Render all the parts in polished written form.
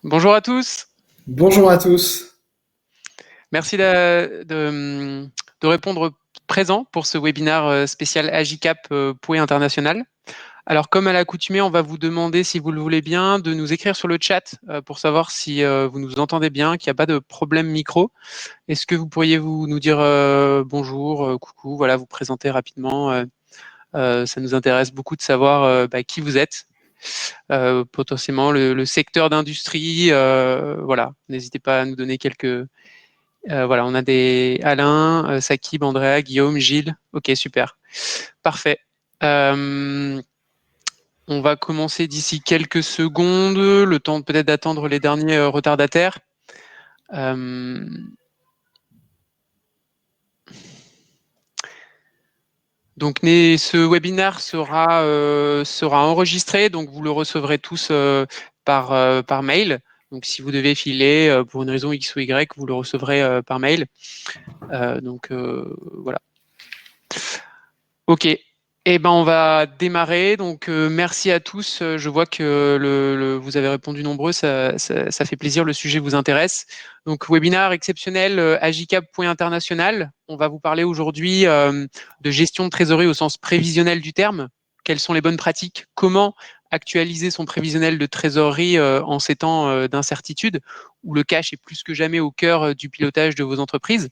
Bonjour à tous. Bonjour à tous. Merci de répondre présent pour ce webinaire spécial Agicap Pouet International. Alors, comme à l'accoutumée, on va vous demander, si vous le voulez bien, de nous écrire sur le chat pour savoir si vous nous entendez bien, qu'il n'y a pas de problème micro. Est-ce que vous pourriez nous dire bonjour, coucou, voilà, vous présenter rapidement. Ça nous intéresse beaucoup de savoir qui vous êtes. Potentiellement le secteur d'industrie, voilà, n'hésitez pas à nous donner quelques. Voilà, on a des Alain, Sakib, Andrea, Guillaume, Gilles. Ok, super, parfait. On va commencer d'ici quelques secondes, le temps peut-être d'attendre les derniers retardataires. Donc, ce webinaire sera enregistré, donc vous le recevrez tous par mail. Donc, si vous devez filer pour une raison X ou Y, vous le recevrez par mail. Donc, voilà. Ok. Eh ben, on va démarrer. Donc, merci à tous. Je vois que vous avez répondu nombreux. Ça fait plaisir. Le sujet vous intéresse. Donc, webinaire exceptionnel Agicap.international. On va vous parler aujourd'hui de gestion de trésorerie au sens prévisionnel du terme. Quelles sont les bonnes pratiques? Comment actualiser son prévisionnel de trésorerie en ces temps d'incertitude où le cash est plus que jamais au cœur du pilotage de vos entreprises?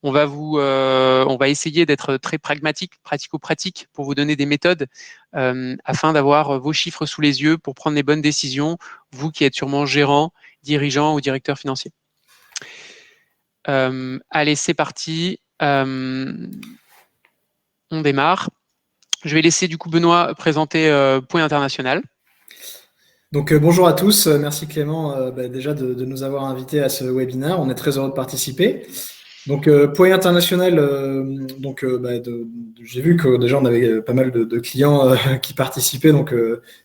On va essayer d'être très pragmatique, pratico-pratique, pour vous donner des méthodes afin d'avoir vos chiffres sous les yeux pour prendre les bonnes décisions, vous qui êtes sûrement gérant, dirigeant ou directeur financier. Allez, c'est parti. On démarre. Je vais laisser du coup Benoît présenter Pouet International. Donc bonjour à tous, merci Clément déjà de nous avoir invités à ce webinaire, on est très heureux de participer. Donc Pouet International, j'ai vu que déjà on avait pas mal de clients qui participaient, donc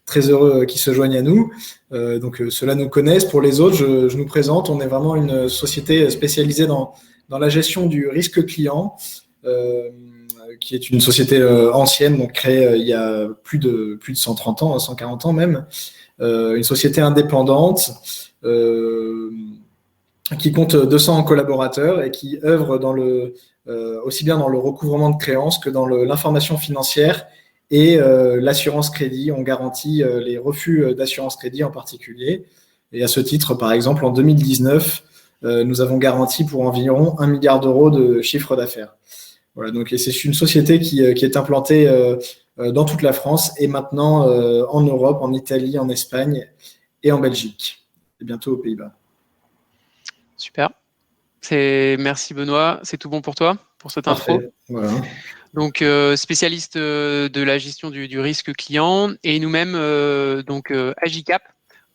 très heureux qu'ils se joignent à nous. Ceux-là nous connaissent. Pour les autres, je nous présente, on est vraiment une société spécialisée dans la gestion du risque client, qui est une société ancienne, donc créée il y a plus de 130 ans, 140 ans même. Une société indépendante qui compte 200 collaborateurs et qui œuvre aussi bien dans le recouvrement de créances que dans l'information financière et l'assurance crédit. On garantit les refus d'assurance crédit en particulier. Et à ce titre, par exemple, en 2019, nous avons garanti pour environ 1 milliard d'euros de chiffre d'affaires. Voilà, donc c'est une société qui est implantée dans toute la France et maintenant en Europe, en Italie, en Espagne et en Belgique, et bientôt aux Pays-Bas. Super. Merci Benoît. C'est tout bon pour toi, pour cette Parfait. intro? Voilà. Donc, spécialiste de la gestion du risque client et nous-mêmes, Agicap,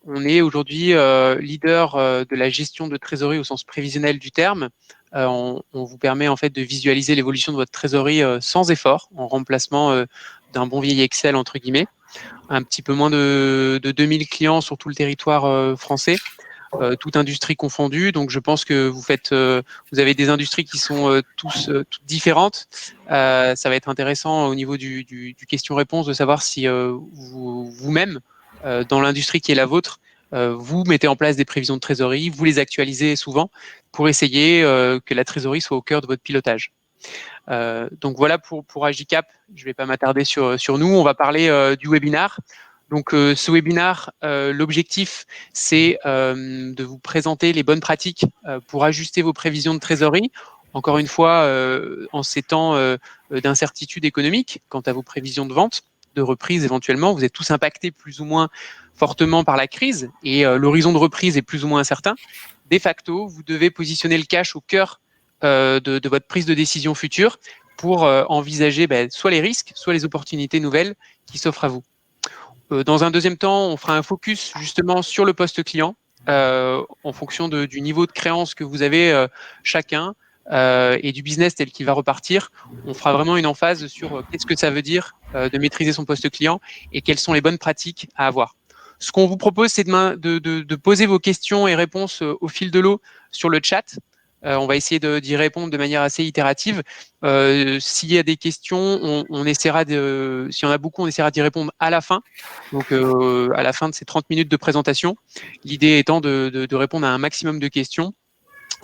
on est aujourd'hui leader de la gestion de trésorerie au sens prévisionnel du terme. On vous permet en fait de visualiser l'évolution de votre trésorerie sans effort, en remplacement d'un bon vieil Excel entre guillemets. Un petit peu moins de 2000 clients sur tout le territoire français. Toute industrie confondue. Donc, je pense que vous avez des industries qui sont toutes différentes. Ça va être intéressant au niveau du question-réponse de savoir si vous-même, dans l'industrie qui est la vôtre, vous mettez en place des prévisions de trésorerie, vous les actualisez souvent pour essayer que la trésorerie soit au cœur de votre pilotage. Donc voilà pour Agicap. Je ne vais pas m'attarder sur nous. On va parler du webinaire. Donc, ce webinaire, l'objectif, c'est de vous présenter les bonnes pratiques pour ajuster vos prévisions de trésorerie. Encore une fois, en ces temps d'incertitude économique, quant à vos prévisions de vente, de reprise éventuellement, vous êtes tous impactés plus ou moins fortement par la crise et l'horizon de reprise est plus ou moins incertain. De facto, vous devez positionner le cash au cœur de votre prise de décision future pour envisager soit les risques, soit les opportunités nouvelles qui s'offrent à vous. Dans un deuxième temps, on fera un focus justement sur le poste client en fonction du niveau de créance que vous avez chacun et du business tel qu'il va repartir. On fera vraiment une emphase sur qu'est-ce que ça veut dire de maîtriser son poste client et quelles sont les bonnes pratiques à avoir. Ce qu'on vous propose, c'est de poser vos questions et réponses au fil de l'eau sur le chat. On va essayer d'y répondre de manière assez itérative. S'il y a des questions, on essaiera s'il y en a beaucoup, on essaiera d'y répondre à la fin. Donc, à la fin de ces 30 minutes de présentation. L'idée étant de répondre à un maximum de questions.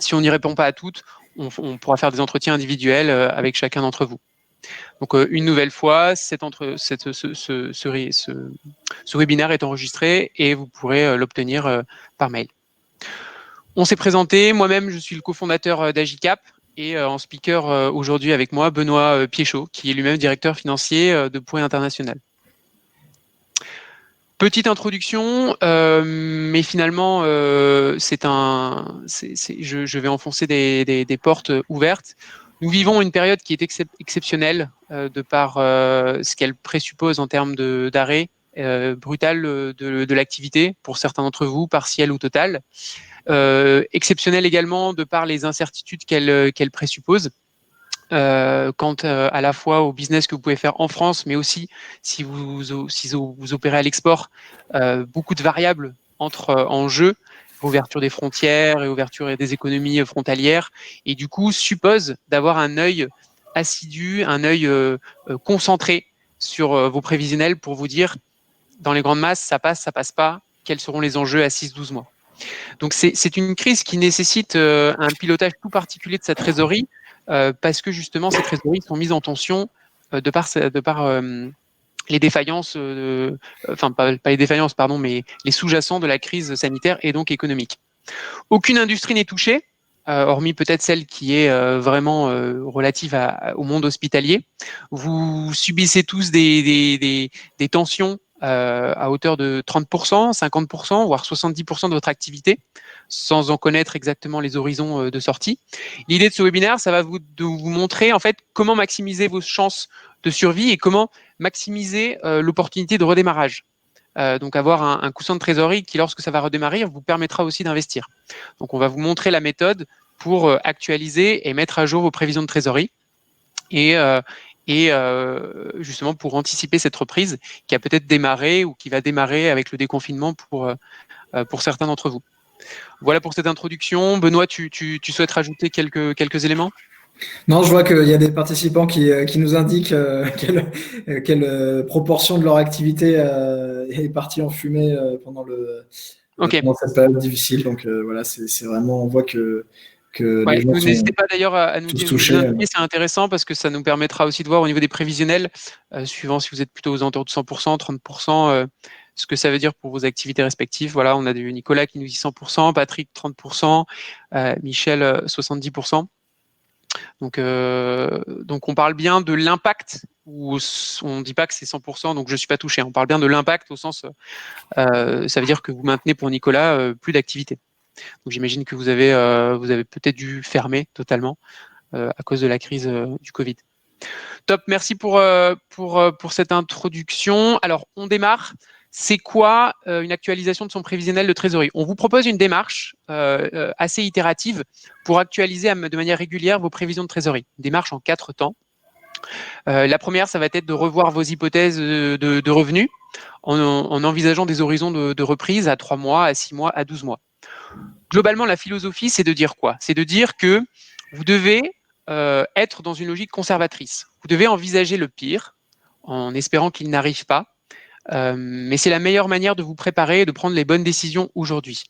Si on n'y répond pas à toutes, on pourra faire des entretiens individuels avec chacun d'entre vous. Donc, une nouvelle fois, ce webinaire est enregistré et vous pourrez l'obtenir par mail. On s'est présenté, moi-même je suis le cofondateur d'Agicap et en speaker aujourd'hui avec moi Benoît Piéchaud, qui est lui-même directeur financier de Point International. Petite introduction, mais finalement je vais enfoncer des portes ouvertes. Nous vivons une période qui est exceptionnelle de par ce qu'elle présuppose en termes d'arrêt brutal de l'activité, pour certains d'entre vous, partiel ou total. Exceptionnelle également de par les incertitudes qu'elle présuppose. Quant à la fois au business que vous pouvez faire en France, mais aussi si vous opérez à l'export, beaucoup de variables entrent en jeu, ouverture des frontières et ouverture des économies frontalières, et du coup suppose d'avoir un œil assidu, un œil concentré sur vos prévisionnels pour vous dire, dans les grandes masses, ça passe pas, quels seront les enjeux à 6-12 mois. Donc c'est une crise qui nécessite un pilotage tout particulier de sa trésorerie, parce que justement ces trésoreries sont mises en tension de par les défaillances, pas les défaillances, pardon, mais les sous-jacents de la crise sanitaire et donc économique. Aucune industrie n'est touchée, hormis peut-être celle qui est vraiment relative au monde hospitalier. Vous subissez tous des tensions à hauteur de 30%, 50%, voire 70% de votre activité, sans en connaître exactement les horizons de sortie. L'idée de ce webinaire, ça va de vous montrer en fait comment maximiser vos chances de survie et comment maximiser l'opportunité de redémarrage. Donc avoir un coussin de trésorerie qui, lorsque ça va redémarrer, vous permettra aussi d'investir. Donc on va vous montrer la méthode pour actualiser et mettre à jour vos prévisions de trésorerie et justement pour anticiper cette reprise qui a peut-être démarré ou qui va démarrer avec le déconfinement pour certains d'entre vous. Voilà pour cette introduction. Benoît, tu souhaites rajouter quelques éléments ? Non, je vois qu'il y a des participants qui nous indiquent quelle proportion de leur activité est partie en fumée pendant cette période difficile. Donc voilà, c'est vraiment, on voit que les gens n'hésitez pas d'ailleurs à nous touchés. indiquer, c'est intéressant parce que ça nous permettra aussi de voir au niveau des prévisionnels, suivant si vous êtes plutôt aux alentours de 100%, 30%, ce que ça veut dire pour vos activités respectives. Voilà, on a du Nicolas qui nous dit 100%, Patrick 30%, Michel 70%. Donc on parle bien de l'impact, où on ne dit pas que c'est 100%, donc je ne suis pas touché. On parle bien de l'impact au sens, ça veut dire que vous maintenez pour Nicolas plus d'activité. Donc j'imagine que vous avez peut-être dû fermer totalement à cause de la crise du Covid. Top, merci pour cette introduction. Alors on démarre. C'est quoi une actualisation de son prévisionnel de trésorerie ? On vous propose une démarche assez itérative pour actualiser de manière régulière vos prévisions de trésorerie. Une démarche en 4 temps. La première, ça va être de revoir vos hypothèses de revenus en envisageant des horizons de reprise à 3 mois, à 6 mois, à 12 mois. Globalement, la philosophie, c'est de dire quoi ? C'est de dire que vous devez être dans une logique conservatrice. Vous devez envisager le pire en espérant qu'il n'arrive pas. Mais c'est la meilleure manière de vous préparer et de prendre les bonnes décisions aujourd'hui.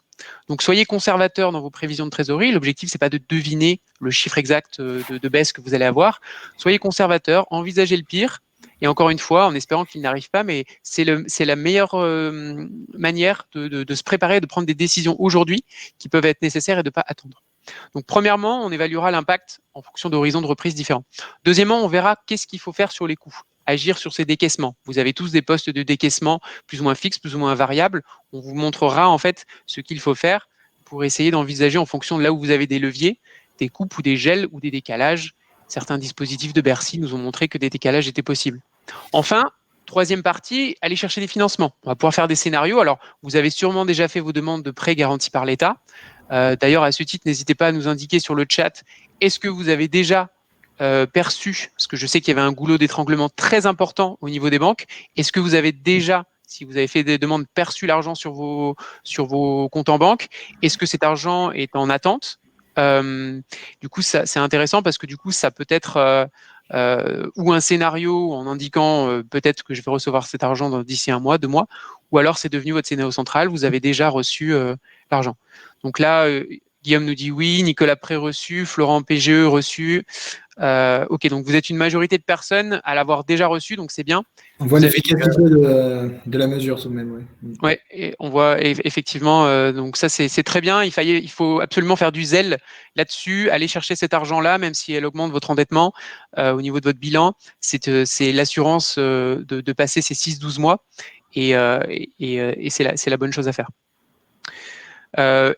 Donc soyez conservateur dans vos prévisions de trésorerie. L'objectif, c'est pas de deviner le chiffre exact de baisse que vous allez avoir. Soyez conservateur, envisagez le pire. Et encore une fois, en espérant qu'il n'arrive pas, mais c'est la meilleure manière de se préparer, de prendre des décisions aujourd'hui qui peuvent être nécessaires et de ne pas attendre. Donc premièrement, on évaluera l'impact en fonction d'horizons de reprise différents. Deuxièmement, on verra qu'est-ce qu'il faut faire sur les coûts. Agir sur ces décaissements. Vous avez tous des postes de décaissement plus ou moins fixes, plus ou moins variables. On vous montrera en fait ce qu'il faut faire pour essayer d'envisager en fonction de là où vous avez des leviers, des coupes ou des gels ou des décalages. Certains dispositifs de Bercy nous ont montré que des décalages étaient possibles. Enfin, troisième partie, aller chercher des financements. On va pouvoir faire des scénarios. Alors, vous avez sûrement déjà fait vos demandes de prêts garantis par l'État. D'ailleurs, à ce titre, n'hésitez pas à nous indiquer sur le chat, est-ce que vous avez déjà perçu, parce que je sais qu'il y avait un goulot d'étranglement très important au niveau des banques, est-ce que vous avez déjà, si vous avez fait des demandes, perçu l'argent sur vos comptes en banque ? Est-ce que cet argent est en attente ? Du coup, c'est intéressant parce que du coup, ça peut être ou un scénario en indiquant peut-être que je vais recevoir cet argent d'ici 1 mois, 2 mois, ou alors c'est devenu votre scénario central, vous avez déjà reçu l'argent. Donc là, Guillaume nous dit oui, Nicolas Pré reçu, Florent PGE reçu. Ok, donc vous êtes une majorité de personnes à l'avoir déjà reçu, donc c'est bien. On voit Vous avez l'efficacité de la mesure tout de même. Ouais. ouais, et on voit effectivement, donc ça c'est très bien. Il faut absolument faire du zèle là-dessus, aller chercher cet argent-là, même si elle augmente votre endettement au niveau de votre bilan. C'est l'assurance de passer ces 6-12 mois et c'est la bonne chose à faire.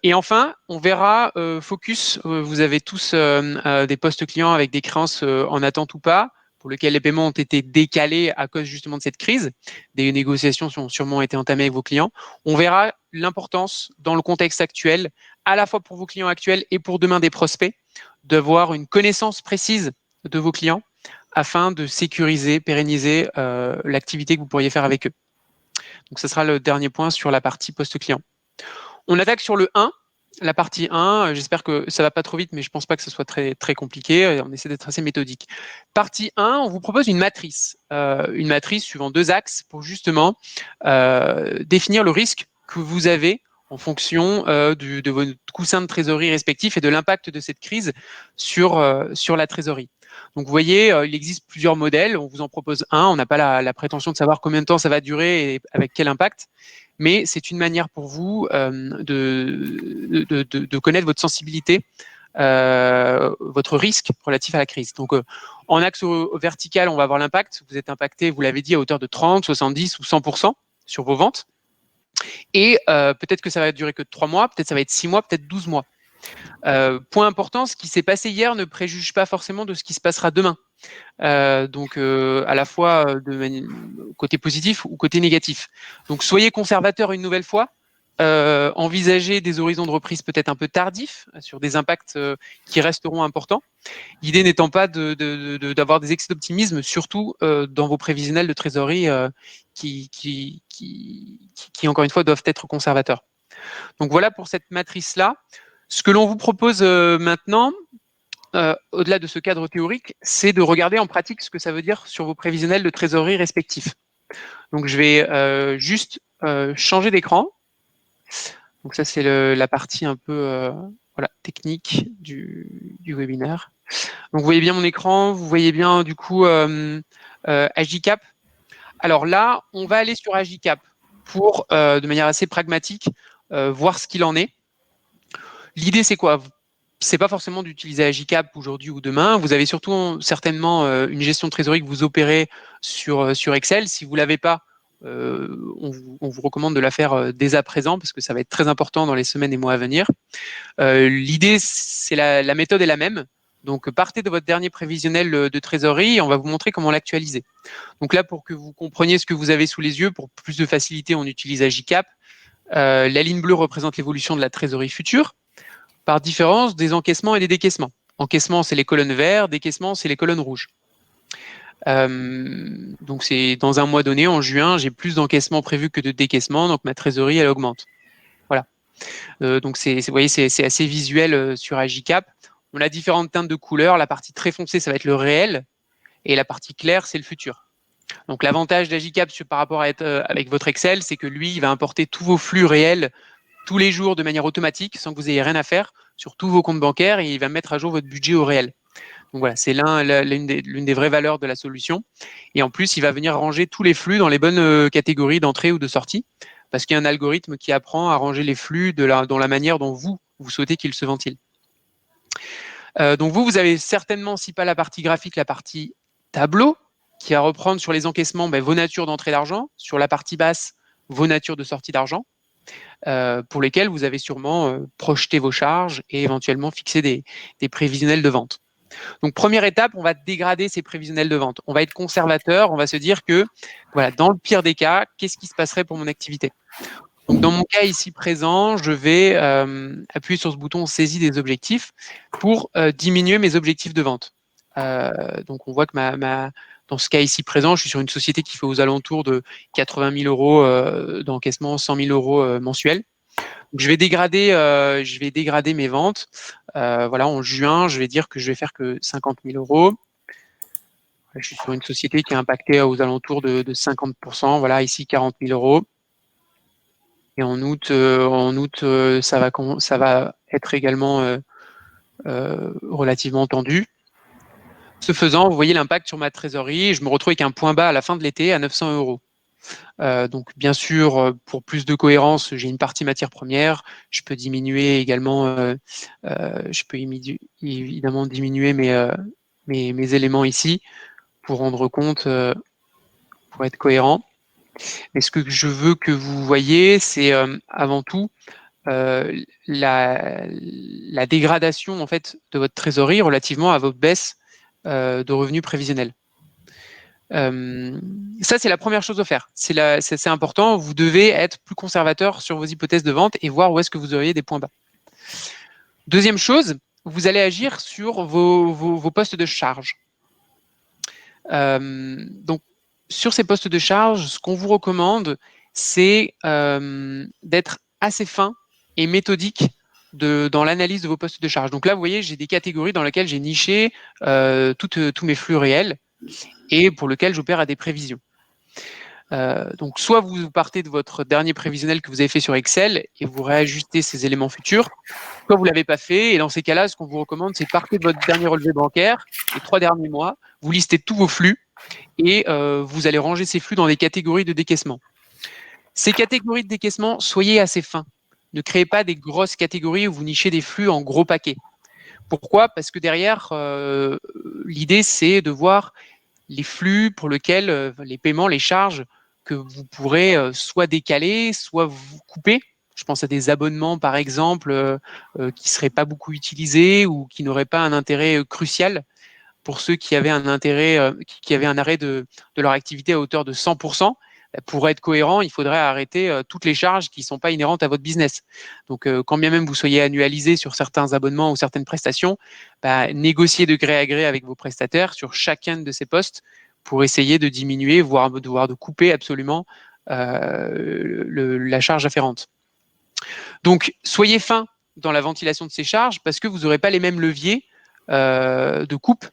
Et enfin, on verra focus. Vous avez tous des postes clients avec des créances en attente ou pas, pour lesquels les paiements ont été décalés à cause justement de cette crise. Des négociations ont sûrement été entamées avec vos clients. On verra l'importance dans le contexte actuel, à la fois pour vos clients actuels et pour demain des prospects, d'avoir une connaissance précise de vos clients afin de sécuriser, pérenniser l'activité que vous pourriez faire avec eux. Donc, ce sera le dernier point sur la partie poste client. On attaque sur le 1, la partie 1. J'espère que ça va pas trop vite, mais je pense pas que ce soit très, très compliqué. On essaie d'être assez méthodique. Partie 1, on vous propose une matrice suivant 2 axes pour justement définir le risque que vous avez en fonction de vos coussins de trésorerie respectifs et de l'impact de cette crise sur la trésorerie. Donc, vous voyez, il existe plusieurs modèles. On vous en propose un. On n'a pas la prétention de savoir combien de temps ça va durer et avec quel impact. Mais c'est une manière pour vous de connaître votre sensibilité, votre risque relatif à la crise. Donc, en axe vertical, on va avoir l'impact. Vous êtes impacté, vous l'avez dit, à hauteur de 30, 70 ou 100% sur vos ventes. Et peut-être que ça va durer que 3 mois, peut-être ça va être 6 mois, peut-être 12 mois. Point important, ce qui s'est passé hier ne préjuge pas forcément de ce qui se passera demain. Donc à la fois côté positif ou côté négatif. Donc soyez conservateur une nouvelle fois. Envisagez des horizons de reprise peut-être un peu tardifs sur des impacts qui resteront importants. L'idée n'étant pas d'avoir des excès d'optimisme, surtout dans vos prévisionnels de trésorerie qui, encore une fois, doivent être conservateurs. Donc voilà pour cette matrice-là. Ce que l'on vous propose maintenant, au-delà de ce cadre théorique, c'est de regarder en pratique ce que ça veut dire sur vos prévisionnels de trésorerie respectifs. Donc, je vais juste changer d'écran. Donc, ça, c'est la partie un peu voilà, technique du webinaire. Donc, vous voyez bien mon écran, vous voyez bien du coup Agicap. Alors là, on va aller sur Agicap pour, de manière assez pragmatique, voir ce qu'il en est. L'idée, c'est quoi? C'est pas forcément d'utiliser Agicap aujourd'hui ou demain. Vous avez surtout certainement une gestion de trésorerie que vous opérez sur Excel. Si vous l'avez pas, on vous recommande de la faire dès à présent parce que ça va être très important dans les semaines et mois à venir. L'idée, c'est la méthode est la même. Donc, partez de votre dernier prévisionnel de trésorerie et on va vous montrer comment l'actualiser. Donc là, pour que vous compreniez ce que vous avez sous les yeux, pour plus de facilité, on utilise Agicap. La ligne bleue représente l'évolution de la trésorerie future, par différence des encaissements et des décaissements. Encaissements, c'est les colonnes vertes, décaissements, c'est les colonnes rouges. Donc, c'est dans un mois donné, en juin, j'ai plus d'encaissements prévus que de décaissements, donc ma trésorerie, elle augmente. Voilà. Donc, vous voyez, c'est assez visuel sur Agicap. On a différentes teintes de couleurs. La partie très foncée, ça va être le réel, et la partie claire, c'est le futur. Donc, l'avantage d'Agicap par rapport à être avec votre Excel, c'est que lui, il va importer tous vos flux réels tous les jours de manière automatique, sans que vous ayez rien à faire, sur tous vos comptes bancaires, et il va mettre à jour votre budget au réel. Donc voilà, c'est l'une des vraies valeurs de la solution. Et en plus, il va venir ranger tous les flux dans les bonnes catégories d'entrée ou de sortie, parce qu'il y a un algorithme qui apprend à ranger les flux dans la manière dont vous souhaitez qu'ils se ventilent. Donc vous avez certainement, si pas la partie graphique, la partie tableau, qui va reprendre sur les encaissements vos natures d'entrée d'argent, sur la partie basse, vos natures de sortie d'argent. Pour lesquels vous avez sûrement projeté vos charges et éventuellement fixé des prévisionnels de vente. Donc, première étape, on va dégrader ces prévisionnels de vente. On va être conservateur, on va se dire que, voilà, dans le pire des cas, qu'est-ce qui se passerait pour mon activité? Donc, dans mon cas ici présent, je vais appuyer sur ce bouton saisie des objectifs pour diminuer mes objectifs de vente. Donc, on voit que dans ce cas ici présent, je suis sur une société qui fait aux alentours de 80 000 € d'encaissement, 100 000 € mensuels. Donc, je vais dégrader mes ventes. Voilà, en juin, je vais dire que je vais faire que 50 000 euros. Je suis sur une société qui est impactée aux alentours de 50%. Voilà, ici 40 000 euros. Et en août, ça va être également relativement tendu. Ce faisant, vous voyez l'impact sur ma trésorerie. Je me retrouve avec un point bas à la fin de l'été à 900 euros. Donc, bien sûr, pour plus de cohérence, j'ai une partie matière première. Je peux diminuer également, je peux évidemment diminuer mes éléments ici pour rendre compte, pour être cohérent. Mais ce que je veux que vous voyez, c'est avant tout la dégradation en fait de votre trésorerie relativement à votre baisse de revenus prévisionnels. Ça, c'est la première chose à faire. C'est important. Vous devez être plus conservateur sur vos hypothèses de vente et voir où est-ce que vous auriez des points bas. Deuxième chose, vous allez agir sur vos postes de charge. Donc, sur ces postes de charge, ce qu'on vous recommande, c'est d'être assez fin et méthodique dans l'analyse de vos postes de charge. Donc là, vous voyez, j'ai des catégories dans lesquelles j'ai niché tous mes flux réels et pour lesquels j'opère à des prévisions. Donc, soit vous partez de votre dernier prévisionnel que vous avez fait sur Excel et vous réajustez ces éléments futurs, soit vous ne l'avez pas fait. Et dans ces cas-là, ce qu'on vous recommande, c'est partez de votre dernier relevé bancaire, les 3 derniers mois, vous listez tous vos flux et vous allez ranger ces flux dans des catégories de décaissement. Ces catégories de décaissement, soyez assez fins. Ne créez pas des grosses catégories où vous nichez des flux en gros paquets. Pourquoi ? Parce que derrière, l'idée, c'est de voir les flux pour lesquels les paiements, les charges que vous pourrez soit décaler, soit vous couper. Je pense à des abonnements, par exemple, qui ne seraient pas beaucoup utilisés ou qui n'auraient pas un intérêt crucial pour ceux qui avaient un intérêt, qui avaient un arrêt de leur activité à hauteur de 100%. Pour être cohérent, il faudrait arrêter toutes les charges qui ne sont pas inhérentes à votre business. Donc, quand bien même vous soyez annualisé sur certains abonnements ou certaines prestations, négociez de gré à gré avec vos prestataires sur chacun de ces postes pour essayer de diminuer, voire de couper absolument la charge afférente. Donc, soyez fin dans la ventilation de ces charges parce que vous n'aurez pas les mêmes leviers de coupe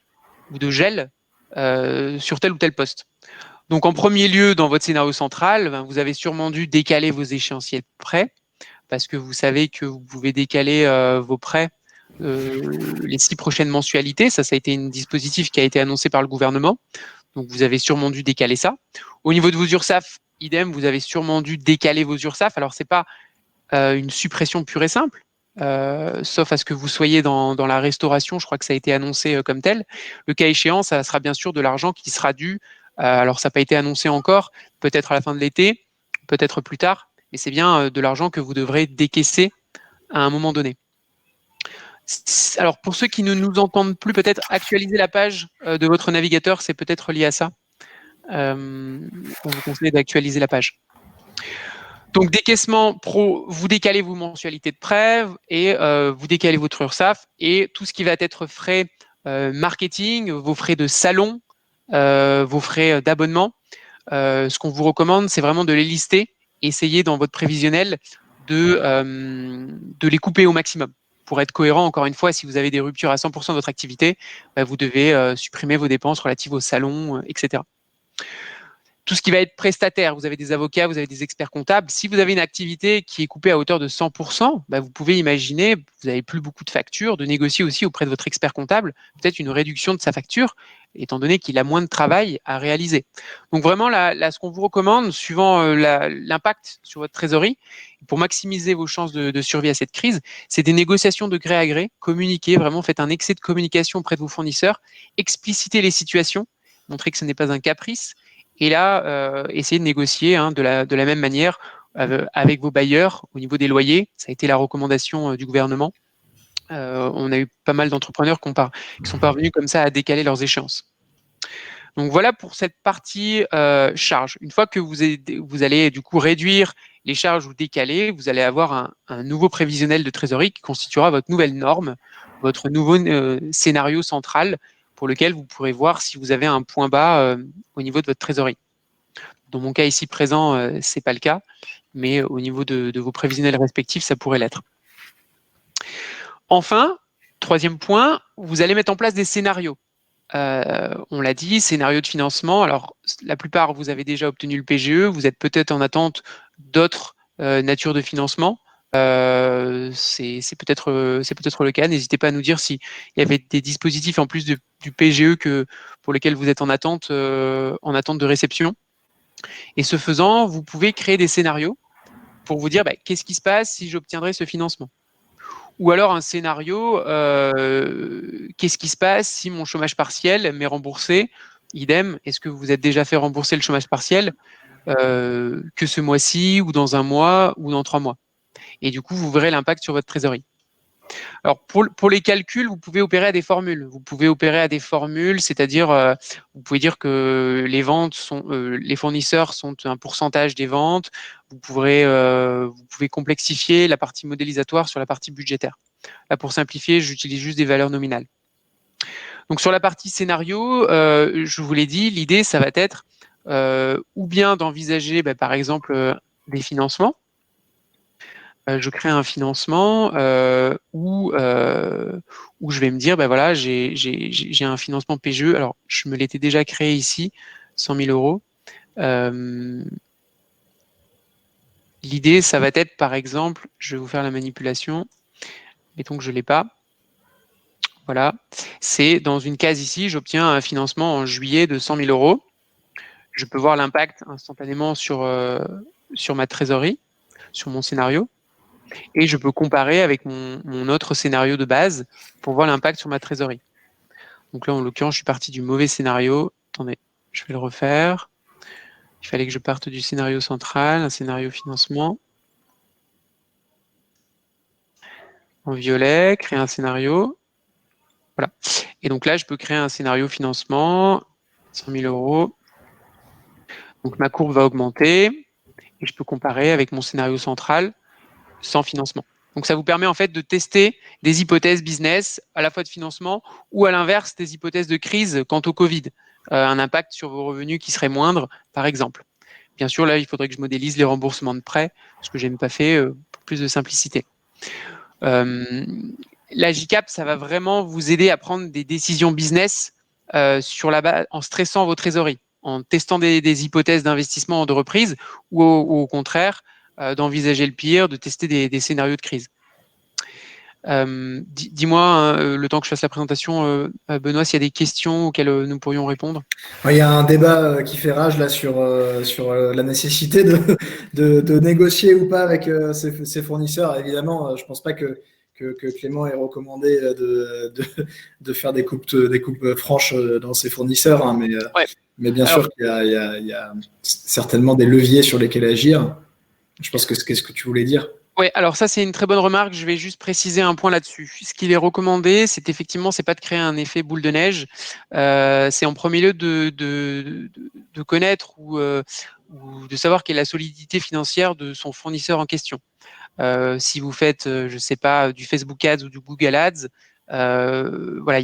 ou de gel sur tel ou tel poste. Donc, en premier lieu, dans votre scénario central, vous avez sûrement dû décaler vos échéanciers de prêts parce que vous savez que vous pouvez décaler vos prêts les 6 prochaines mensualités. Ça a été un dispositif qui a été annoncé par le gouvernement. Donc, vous avez sûrement dû décaler ça. Au niveau de vos URSSAF, idem, vous avez sûrement dû décaler vos URSSAF. Alors, ce n'est pas une suppression pure et simple, sauf à ce que vous soyez dans la restauration. Je crois que ça a été annoncé comme tel. Le cas échéant, ça sera bien sûr de l'argent qui sera dû. Alors, ça n'a pas été annoncé encore, peut-être à la fin de l'été, peut-être plus tard, mais c'est bien de l'argent que vous devrez décaisser à un moment donné. Alors, pour ceux qui ne nous entendent plus, peut-être actualiser la page de votre navigateur, c'est peut-être lié à ça. On vous conseille d'actualiser la page. Donc, décaissement pro, vous décalez vos mensualités de prêt et vous décalez votre URSSAF et tout ce qui va être frais marketing, vos frais de salon, vos frais d'abonnement. Ce qu'on vous recommande, c'est vraiment de les lister et essayer dans votre prévisionnel de les couper au maximum. Pour être cohérent, encore une fois, si vous avez des ruptures à 100% de votre activité, vous devez supprimer vos dépenses relatives au salon, etc. Tout ce qui va être prestataire, vous avez des avocats, vous avez des experts comptables. Si vous avez une activité qui est coupée à hauteur de 100%, vous pouvez imaginer, vous n'avez plus beaucoup de factures, de négocier aussi auprès de votre expert comptable peut-être une réduction de sa facture, étant donné qu'il a moins de travail à réaliser. Donc vraiment, là ce qu'on vous recommande, suivant l'impact sur votre trésorerie, pour maximiser vos chances de survie à cette crise, c'est des négociations de gré à gré, communiquer, vraiment faites un excès de communication auprès de vos fournisseurs, explicitez les situations, montrez que ce n'est pas un caprice, et là, essayez de négocier de la même manière avec vos bailleurs au niveau des loyers. Ça a été la recommandation du gouvernement. On a eu pas mal d'entrepreneurs qui sont parvenus comme ça à décaler leurs échéances. Donc voilà pour cette partie charge. Une fois que vous allez du coup réduire les charges ou décaler, vous allez avoir un nouveau prévisionnel de trésorerie qui constituera votre nouvelle norme, votre nouveau scénario central pour lequel vous pourrez voir si vous avez un point bas au niveau de votre trésorerie. Dans mon cas ici présent, c'est pas le cas, mais au niveau de vos prévisionnels respectifs, ça pourrait l'être. Enfin, troisième point, vous allez mettre en place des scénarios. On l'a dit, scénario de financement. Alors, la plupart, vous avez déjà obtenu le PGE, vous êtes peut-être en attente d'autres natures de financement. C'est peut-être le cas. N'hésitez pas à nous dire s'il y avait des dispositifs en plus du PGE pour lesquels vous êtes en attente de réception. Et ce faisant, vous pouvez créer des scénarios pour vous dire qu'est-ce qui se passe si j'obtiendrais ce financement. Ou alors un scénario, qu'est-ce qui se passe si mon chômage partiel m'est remboursé? Idem, est-ce que vous vous êtes déjà fait rembourser le chômage partiel que ce mois-ci ou dans un mois ou dans 3 mois? Et du coup, vous verrez l'impact sur votre trésorerie. Alors, pour les calculs, vous pouvez opérer à des formules. Vous pouvez opérer à des formules, c'est-à-dire, vous pouvez dire que les fournisseurs sont un pourcentage des ventes. Vous pouvez complexifier la partie modélisatoire sur la partie budgétaire. Là, pour simplifier, j'utilise juste des valeurs nominales. Donc, sur la partie scénario, je vous l'ai dit, l'idée, ça va être ou bien d'envisager, par exemple, des financements. Je crée un financement où je vais me dire, voilà, j'ai un financement PGE. Alors, je me l'étais déjà créé ici, 100 000 €. L'idée, ça va être, par exemple, je vais vous faire la manipulation. Mettons que je ne l'ai pas. Voilà. C'est dans une case ici, j'obtiens un financement en juillet de 100 000 €. Je peux voir l'impact instantanément sur ma trésorerie, sur mon scénario. Et je peux comparer avec mon autre scénario de base pour voir l'impact sur ma trésorerie. Donc là, en l'occurrence, je suis parti du mauvais scénario. Attendez, je vais le refaire. Il fallait que je parte du scénario central, un scénario financement. En violet, créer un scénario. Voilà. Et donc là, je peux créer un scénario financement, 100 000 €. Donc ma courbe va augmenter et je peux comparer avec mon scénario central sans financement. Donc ça vous permet en fait de tester des hypothèses business, à la fois de financement ou à l'inverse des hypothèses de crise quant au Covid, un impact sur vos revenus qui serait moindre, par exemple. Bien sûr, là, il faudrait que je modélise les remboursements de prêts, ce que je n'ai pas fait pour plus de simplicité. La JCAP, ça va vraiment vous aider à prendre des décisions business sur la base, en stressant vos trésoreries, en testant des hypothèses d'investissement de reprise ou au contraire, d'envisager le pire, de tester des scénarios de crise. Dis-moi, le temps que je fasse la présentation, Benoît, s'il y a des questions auxquelles nous pourrions répondre. Il y a un débat qui fait rage là sur la nécessité de négocier ou pas avec ses fournisseurs. Évidemment, je ne pense pas que Clément ait recommandé de faire des coupes franches dans ses fournisseurs, hein, mais bien sûr qu'il y a certainement des leviers sur lesquels agir. Je pense que c'est ce que tu voulais dire. Oui, alors ça, c'est une très bonne remarque. Je vais juste préciser un point là-dessus. Ce qu'il est recommandé, c'est pas de créer un effet boule de neige. C'est en premier lieu de connaître ou de savoir quelle est la solidité financière de son fournisseur en question. Si vous faites, je ne sais pas, du Facebook Ads ou du Google Ads, voilà,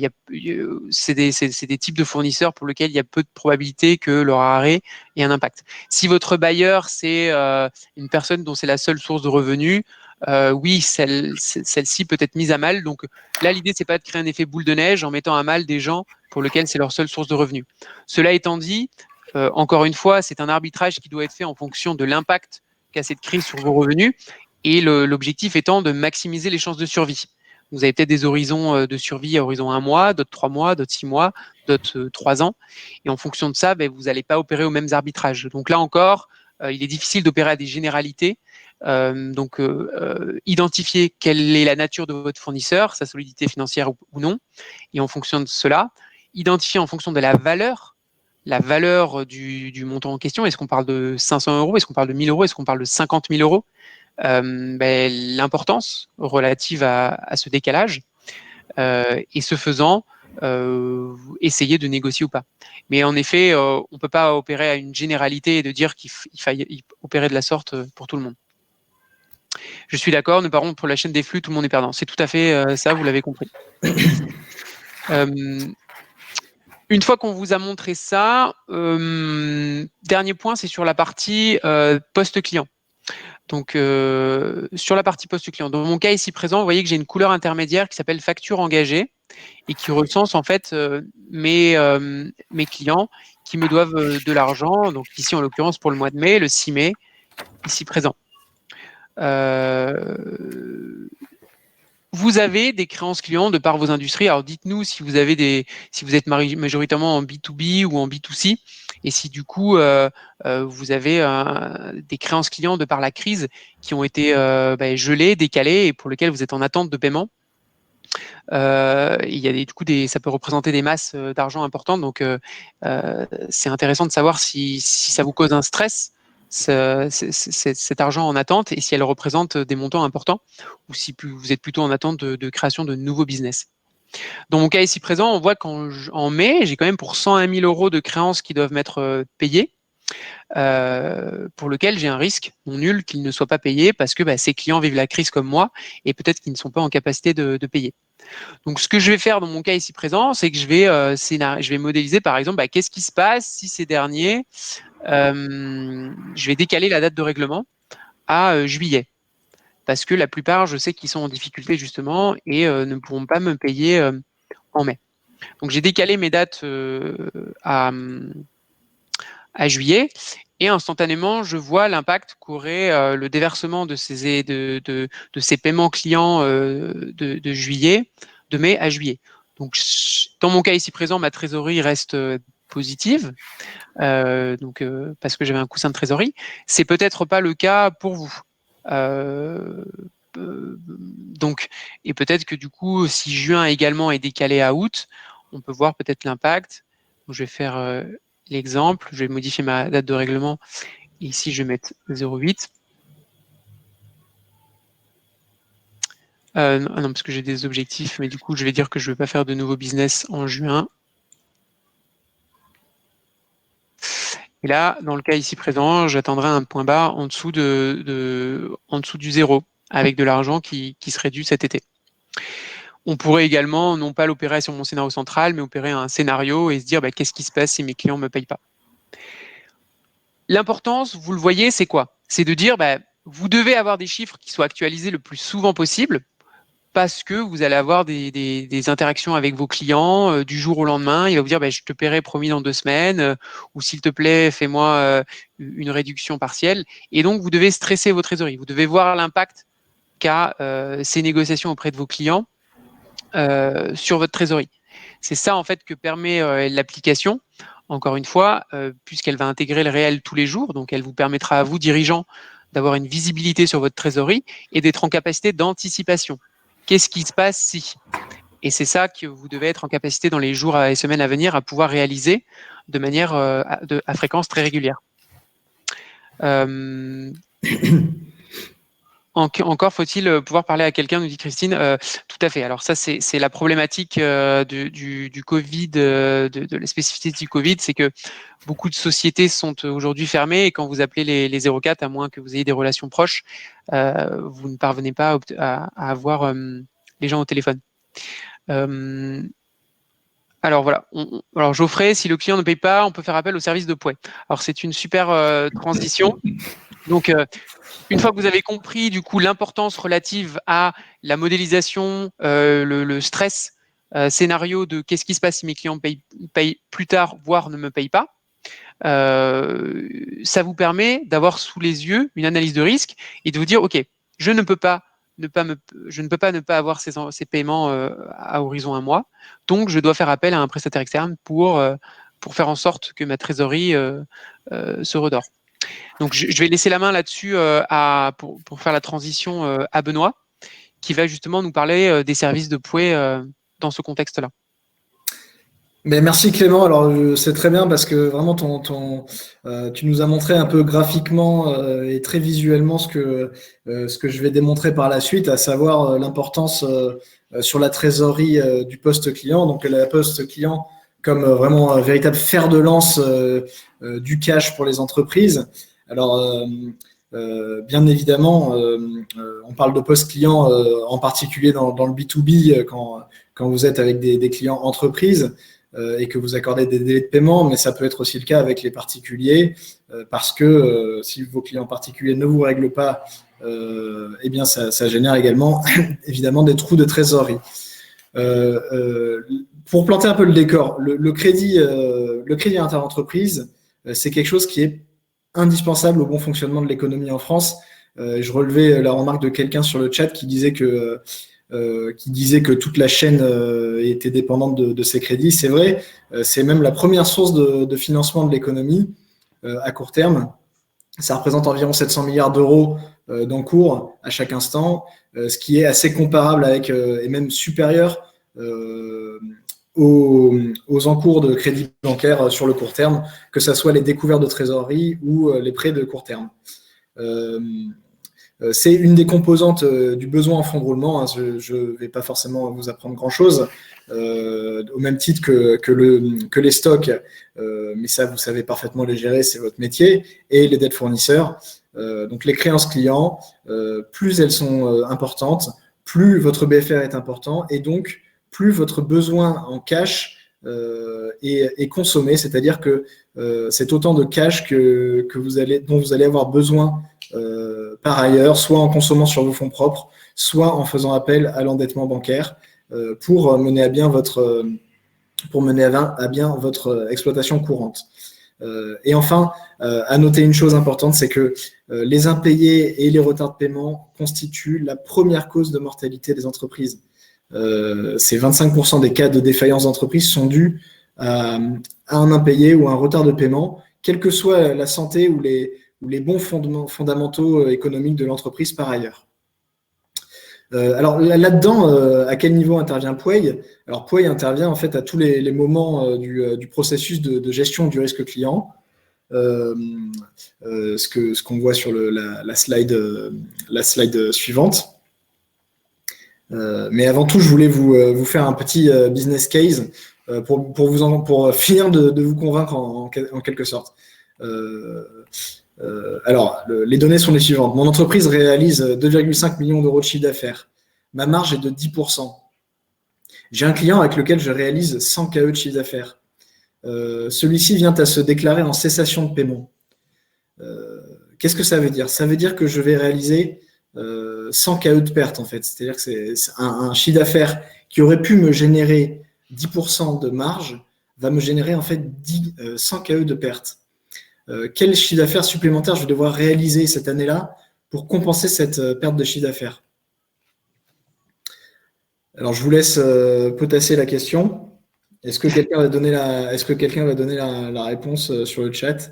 c'est des types de fournisseurs pour lesquels il y a peu de probabilité que leur arrêt ait un impact. Si votre bailleur, c'est une personne dont c'est la seule source de revenus, oui, celle-ci peut être mise à mal. Donc là, l'idée, c'est pas de créer un effet boule de neige en mettant à mal des gens pour lesquels c'est leur seule source de revenus. Cela étant dit, encore une fois, c'est un arbitrage qui doit être fait en fonction de l'impact qu'a cette crise sur vos revenus et l'objectif étant de maximiser les chances de survie. Vous avez peut-être des horizons de survie à horizon 1 mois, d'autres 3 mois, d'autres 6 mois, d'autres 3 ans. Et en fonction de ça, vous n'allez pas opérer aux mêmes arbitrages. Donc là encore, il est difficile d'opérer à des généralités. Identifier quelle est la nature de votre fournisseur, sa solidité financière ou non. Et en fonction de cela, identifier en fonction de la valeur du montant en question. Est-ce qu'on parle de 500 €? Est-ce qu'on parle de 1 000 €? Est-ce qu'on parle de 50 000 €? L'importance relative à ce décalage et ce faisant, essayer de négocier ou pas. Mais en effet, on ne peut pas opérer à une généralité et de dire qu'il faille opérer de la sorte pour tout le monde. Je suis d'accord, nous parlons pour la chaîne des flux, tout le monde est perdant. C'est tout à fait ça, vous l'avez compris. Une fois qu'on vous a montré ça, dernier point, c'est sur la partie post-client. Donc, sur la partie post-client, dans mon cas ici présent, vous voyez que j'ai une couleur intermédiaire qui s'appelle facture engagée et qui recense en fait mes clients qui me doivent de l'argent. Donc ici, en l'occurrence, pour le mois de mai, le 6 mai, ici présent. Vous avez des créances clients de par vos industries. Alors dites-nous si vous êtes majoritairement en B2B ou en B2C, et si du coup vous avez des créances clients de par la crise qui ont été gelées, décalées et pour lesquelles vous êtes en attente de paiement. Il y a ça peut représenter des masses d'argent importantes, donc c'est intéressant de savoir si ça vous cause un stress, cet argent en attente, et si elle représente des montants importants, ou si vous êtes plutôt en attente de création de nouveaux business. Dans mon cas ici présent, on voit qu'en mai, j'ai quand même pour 101 000 euros de créances qui doivent m'être payées, pour lequel j'ai un risque non nul qu'ils ne soient pas payés parce que ces clients vivent la crise comme moi et peut-être qu'ils ne sont pas en capacité de payer. Donc, ce que je vais faire dans mon cas ici présent, c'est que je vais modéliser, par exemple, qu'est-ce qui se passe si ces derniers, je vais décaler la date de règlement à juillet. Parce que la plupart, je sais qu'ils sont en difficulté justement et ne pourront pas me payer en mai. Donc, j'ai décalé mes dates à juillet et instantanément, je vois l'impact qu'aurait le déversement de ces paiements clients de juillet, de mai à juillet. Donc, dans mon cas ici présent, ma trésorerie reste positive, parce que j'avais un coussin de trésorerie. C'est peut-être pas le cas pour vous. Et peut-être que du coup, si juin également est décalé à août, on peut voir peut-être l'impact. Je vais faire l'exemple, je vais modifier ma date de règlement. Ici, je vais mettre 0,8. Non, parce que j'ai des objectifs, mais du coup, je vais dire que je ne vais pas faire de nouveaux business en juin. Et là, dans le cas ici présent, j'attendrai un point bas en dessous du 0, avec de l'argent qui serait dû cet été. On pourrait également, non pas l'opérer sur mon scénario central, mais opérer un scénario et se dire qu'est-ce qui se passe si mes clients ne me payent pas. L'importance, vous le voyez, c'est quoi? C'est de dire vous devez avoir des chiffres qui soient actualisés le plus souvent possible parce que vous allez avoir des interactions avec vos clients du jour au lendemain. Il va vous dire je te paierai promis dans 2 semaines ou s'il te plaît, fais-moi une réduction partielle. Et donc, vous devez stresser vos trésoreries. Vous devez voir l'impact qu'a ces négociations auprès de vos clients sur votre trésorerie. C'est ça en fait que permet l'application, encore une fois, puisqu'elle va intégrer le réel tous les jours, donc elle vous permettra à vous, dirigeants, d'avoir une visibilité sur votre trésorerie et d'être en capacité d'anticipation. Qu'est-ce qui se passe si? Et c'est ça que vous devez être en capacité dans les jours et semaines à venir à pouvoir réaliser de manière à fréquence très régulière. Encore faut-il pouvoir parler à quelqu'un, nous dit Christine. Tout à fait. Alors ça, c'est la problématique du Covid, de la spécificité du Covid, c'est que beaucoup de sociétés sont aujourd'hui fermées et quand vous appelez les 04, à moins que vous ayez des relations proches, vous ne parvenez pas à avoir les gens au téléphone. Alors voilà. Alors Geoffrey, si le client ne paye pas, on peut faire appel au service de Pouet. Alors c'est une super transition. Donc, une fois que vous avez compris du coup l'importance relative à la modélisation, le stress scénario de qu'est-ce qui se passe si mes clients payent plus tard, voire ne me payent pas, ça vous permet d'avoir sous les yeux une analyse de risque et de vous dire ok, je ne peux pas ne pas avoir ces paiements à horizon 1 mois, donc je dois faire appel à un prestataire externe pour faire en sorte que ma trésorerie se redore. Donc, je vais laisser la main là-dessus pour faire la transition à Benoît, qui va justement nous parler des services de Pouet dans ce contexte-là. Mais merci Clément. Alors c'est très bien parce que vraiment tu nous as montré un peu graphiquement et très visuellement ce que je vais démontrer par la suite, à savoir l'importance sur la trésorerie du poste client. Donc la poste client comme vraiment un véritable fer de lance du cash pour les entreprises. Alors bien évidemment, on parle de poste client en particulier dans le B2B quand vous êtes avec des clients entreprises. et que vous accordez des délais de paiement, mais ça peut être aussi le cas avec les particuliers, parce que si vos clients particuliers ne vous règlent pas, eh bien ça génère également évidemment des trous de trésorerie. Pour planter un peu le décor, le crédit inter-entreprise, c'est quelque chose qui est indispensable au bon fonctionnement de l'économie en France. Je relevais la remarque de quelqu'un sur le chat qui disait que toute la chaîne était dépendante de ces crédits. C'est vrai, c'est même la première source de financement de l'économie à court terme. Ça représente environ 700 milliards d'euros d'encours à chaque instant, ce qui est assez comparable avec, et même supérieur aux encours de crédit bancaire sur le court terme, que ce soit les découvertes de trésorerie ou les prêts de court terme. C'est une des composantes du besoin en fonds de roulement. Je ne vais pas forcément vous apprendre grand-chose, au même titre que les stocks, mais ça, vous savez parfaitement les gérer, c'est votre métier, et les dettes fournisseurs. Donc les créances clients, plus elles sont importantes, plus votre BFR est important, et donc plus votre besoin en cash est consommé, c'est-à-dire que c'est autant de cash dont vous allez avoir besoin par ailleurs, soit en consommant sur vos fonds propres, soit en faisant appel à l'endettement bancaire pour mener à bien votre exploitation courante. Et enfin, à noter une chose importante, c'est que les impayés et les retards de paiement constituent la première cause de mortalité des entreprises. Ces 25% des cas de défaillance d'entreprise sont dus à un impayé ou à un retard de paiement, quelle que soit la santé ou les bons fondamentaux économiques de l'entreprise par ailleurs. Alors là-dedans, à quel niveau intervient Pouey? Alors Pouey intervient en fait à tous les moments du processus de gestion du risque client. Ce qu'on voit sur la slide suivante. Mais avant tout, je voulais vous faire un petit business case pour finir de vous convaincre en quelque sorte. Alors, les données sont les suivantes. Mon entreprise réalise 2,5 millions d'euros de chiffre d'affaires. Ma marge est de 10%. J'ai un client avec lequel je réalise 100 KE de chiffre d'affaires. Celui-ci vient à se déclarer en cessation de paiement. Qu'est-ce que ça veut dire? Ça veut dire que je vais réaliser 100 KE de perte, en fait. C'est-à-dire que c'est un chiffre d'affaires qui aurait pu me générer 10% de marge, va me générer en fait 100 KE de perte. Quel chiffre d'affaires supplémentaire je vais devoir réaliser cette année-là pour compenser cette perte de chiffre d'affaires? Alors, je vous laisse potasser la question. Est-ce que quelqu'un va donner la réponse sur le chat?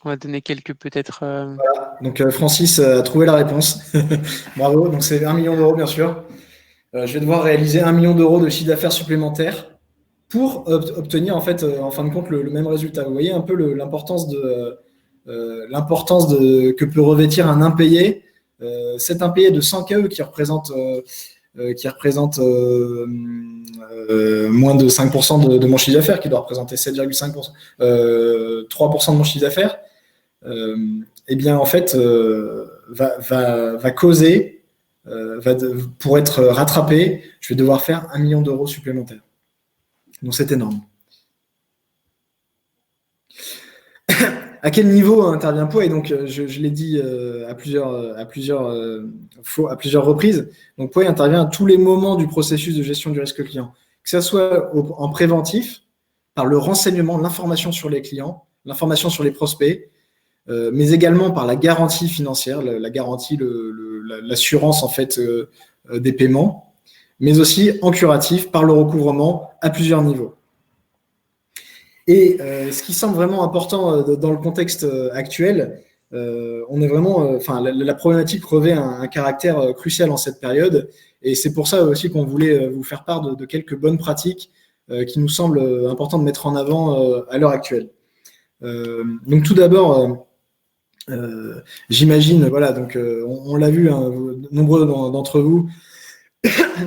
On va donner quelques peut-être. Voilà. Donc, Francis a trouvé la réponse. Bravo. Donc, c'est 1 million d'euros, bien sûr. Je vais devoir réaliser 1 million d'euros de chiffre d'affaires supplémentaire pour obtenir en fait, en fin de compte, le même résultat. Vous voyez un peu l'importance que peut revêtir un impayé. Cet impayé de 100 KE qui représente moins de 5% de mon chiffre d'affaires, qui doit représenter 7,5%, 3% de mon chiffre d'affaires, eh bien en fait va causer, pour être rattrapé, je vais devoir faire 1 million d'euros supplémentaires. Donc c'est énorme. À quel niveau intervient Pouey? Donc je l'ai dit à plusieurs reprises. Donc Pouey intervient à tous les moments du processus de gestion du risque client, que ce soit en préventif, par le renseignement, l'information sur les clients, l'information sur les prospects, mais également par la garantie financière, la garantie, l'assurance en fait des paiements, mais aussi en curatif par le recouvrement à plusieurs niveaux. Et ce qui semble vraiment important dans le contexte actuel, on est vraiment, la problématique revêt un caractère crucial en cette période, et c'est pour ça aussi qu'on voulait vous faire part de quelques bonnes pratiques qui nous semblent importantes de mettre en avant à l'heure actuelle. Donc tout d'abord, j'imagine, voilà, donc on l'a vu, hein, nombreux d'entre vous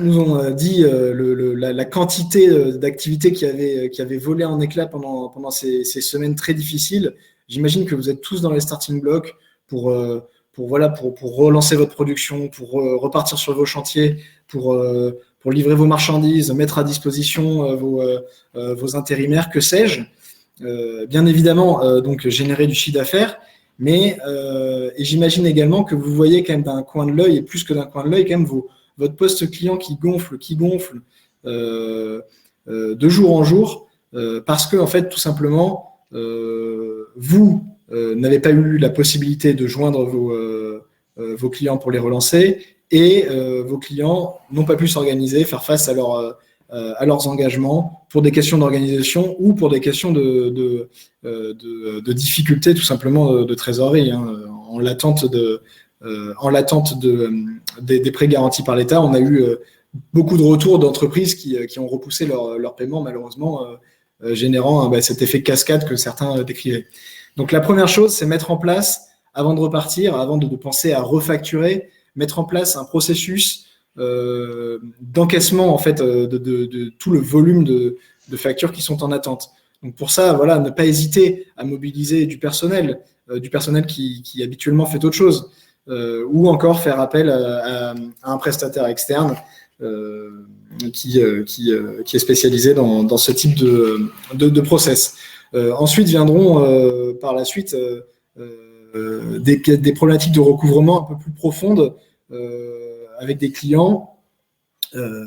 nous ont dit la quantité d'activités qui avaient volé en éclats pendant ces semaines très difficiles. J'imagine que vous êtes tous dans les starting blocks pour pour relancer votre production, pour repartir sur vos chantiers, pour livrer vos marchandises, mettre à disposition vos intérimaires, que sais-je. Bien évidemment, donc générer du chiffre d'affaires, mais et j'imagine également que vous voyez quand même d'un coin de l'œil, et plus que d'un coin de l'œil, quand même votre poste client qui gonfle de jour en jour, parce que en fait, tout simplement, vous n'avez pas eu la possibilité de joindre vos clients pour les relancer, et vos clients n'ont pas pu s'organiser, faire face à leurs engagements pour des questions d'organisation ou pour des questions de difficultés tout simplement de trésorerie, en l'attente des prêts garantis par l'État. On a eu beaucoup de retours d'entreprises qui ont repoussé leur paiement, malheureusement, générant cet effet cascade que certains décrivaient. Donc la première chose, c'est mettre en place, avant de repartir, avant de penser à refacturer, mettre en place un processus d'encaissement en fait de tout le volume de factures qui sont en attente. Donc pour ça, voilà, ne pas hésiter à mobiliser du personnel qui habituellement fait autre chose, ou encore faire appel à un prestataire externe qui est spécialisé dans ce type de process. Ensuite viendront par la suite des problématiques de recouvrement un peu plus profondes, avec des clients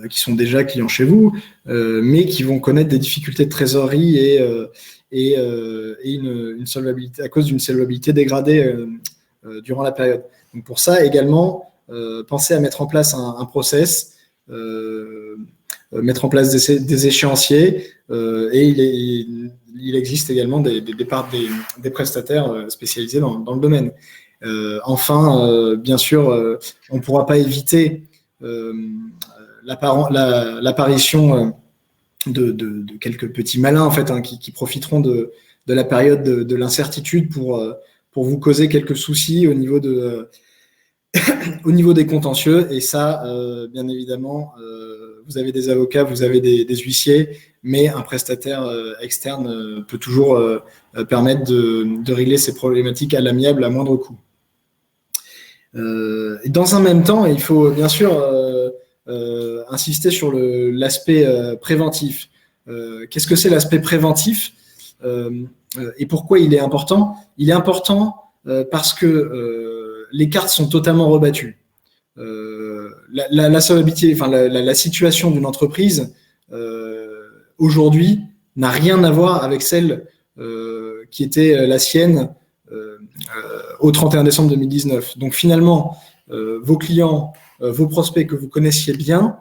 qui sont déjà clients chez vous, mais qui vont connaître des difficultés de trésorerie et une solvabilité, à cause d'une solvabilité dégradée durant la période. Donc pour ça également, pensez à mettre en place un process, mettre en place des échéanciers, et il existe également des prestataires spécialisés dans le domaine. Enfin, bien sûr, on ne pourra pas éviter l'apparition de quelques petits malins en fait, qui profiteront de la période de l'incertitude pour vous causer quelques soucis au niveau des contentieux. Et ça, bien évidemment, vous avez des avocats, vous avez des huissiers, mais un prestataire externe peut toujours permettre de régler ces problématiques à l'amiable à moindre coût. Dans un même temps, il faut bien sûr insister sur l'aspect préventif. Qu'est-ce que c'est l'aspect préventif et pourquoi il est important? Il est important parce que les cartes sont totalement rebattues. La solvabilité, enfin la situation d'une entreprise aujourd'hui n'a rien à voir avec celle qui était la sienne au 31 décembre 2019. Donc finalement, vos clients, vos prospects que vous connaissiez bien,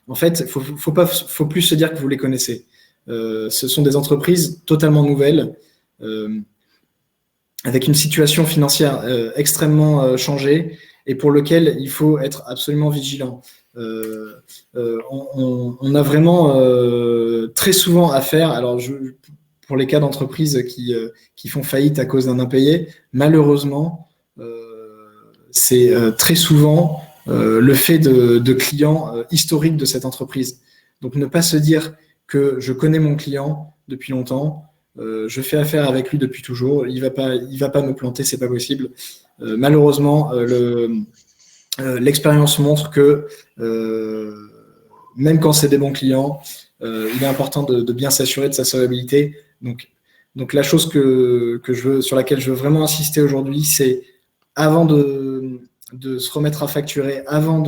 en fait, faut plus se dire que vous les connaissez. Ce sont des entreprises totalement nouvelles, avec une situation financière extrêmement changée, et pour lequel il faut être absolument vigilant. On a vraiment très souvent affaire, alors pour les cas d'entreprises qui font faillite à cause d'un impayé, malheureusement, c'est très souvent le fait de clients historiques de cette entreprise. Donc ne pas se dire que je connais mon client depuis longtemps, je fais affaire avec lui depuis toujours, il va pas me planter, c'est pas possible. Malheureusement, l'expérience montre que même quand c'est des bons clients, il est important de bien s'assurer de sa solvabilité. Donc la chose sur laquelle je veux vraiment insister aujourd'hui, c'est avant de se remettre à facturer, avant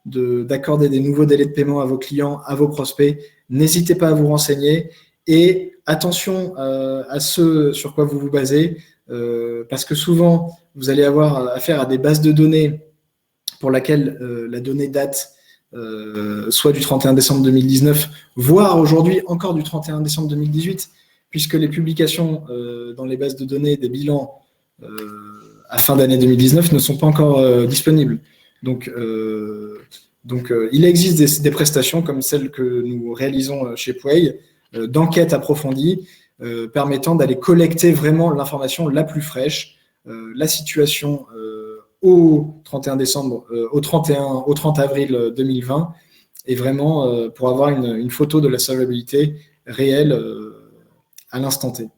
d'accorder des nouveaux délais de paiement à vos clients, à vos prospects, n'hésitez pas à vous renseigner, et attention à ce sur quoi vous vous basez, parce que souvent, vous allez avoir affaire à des bases de données pour laquelle la donnée date soit du 31 décembre 2019, voire aujourd'hui encore du 31 décembre 2018, puisque les publications dans les bases de données des bilans à fin d'année 2019 ne sont pas encore disponibles. Donc, il existe des prestations comme celles que nous réalisons chez Puey, d'enquête approfondie, permettant d'aller collecter vraiment l'information la plus fraîche, la situation au 31 décembre, au 30 avril 2020, et vraiment pour avoir une photo de la solvabilité réelle à l'instant T.